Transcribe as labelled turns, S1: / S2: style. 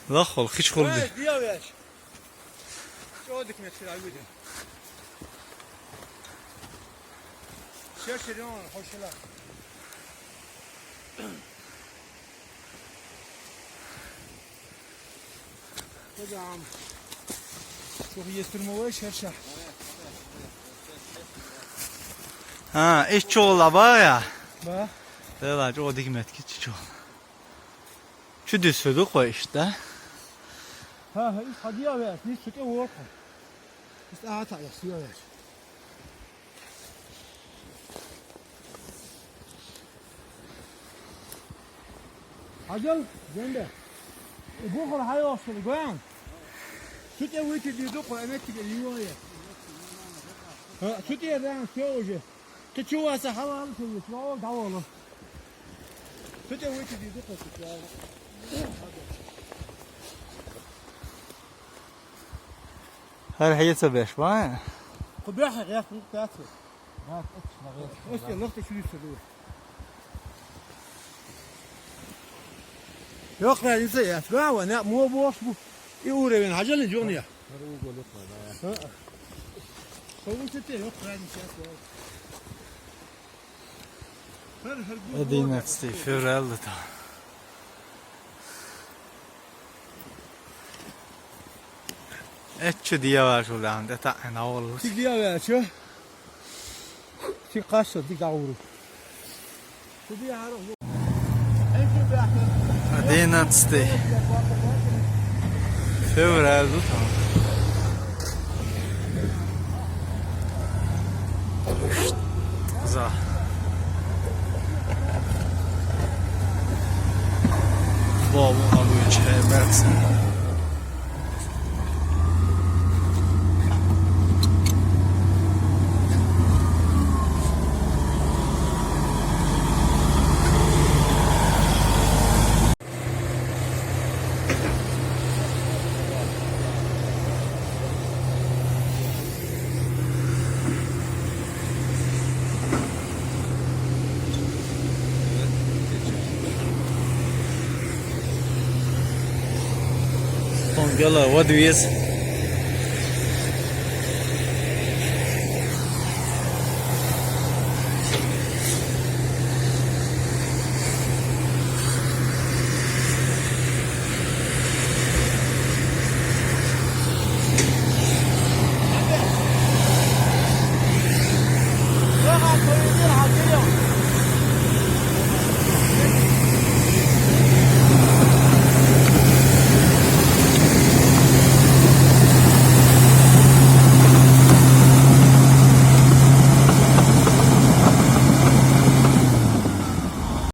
S1: لا خل خیش خل دی.
S2: بیا بیاش. چه دکمه چرا بیدی؟ شریان خوشلا. کجام؟ çok yestirme var şerşah.
S1: Ha, iş çoğula var ya.
S2: Ba?
S1: Evet, o dikmet ki çoğul. Şu düsüdü koy işte.
S2: Ha, hadi ya ver. Ne sütü var? İşte ata ya, suya ver. Hacıl, zende. Bu kadar hayal olsun, goyan. Sütü vücut diyor, koy emek gibi yiyor ya. Ha, sütü yerden suya hoca. Keçuvasa havalı söylüyor, o davalı. Sütü vücut diyor, koy sütü.
S1: Her heyetse beş var ya.
S2: قبيحة غير كاتب. ايش اللقطة شو يسوي؟ يقرأ ينسى أسمع وأنا مو بوش بو يقول من عجل الجونية. هو تتي يقرأ ينسى.
S1: Dikmet steg förälder ta. Etçi diye var şuradan. Detta en avlu.
S2: تيجي يا شو؟ في قاشة ديك عورو. تبي عارف.
S1: Dikmet steg. Förälder ta. Za. Bol alıyor çeyrek. Gala, what do you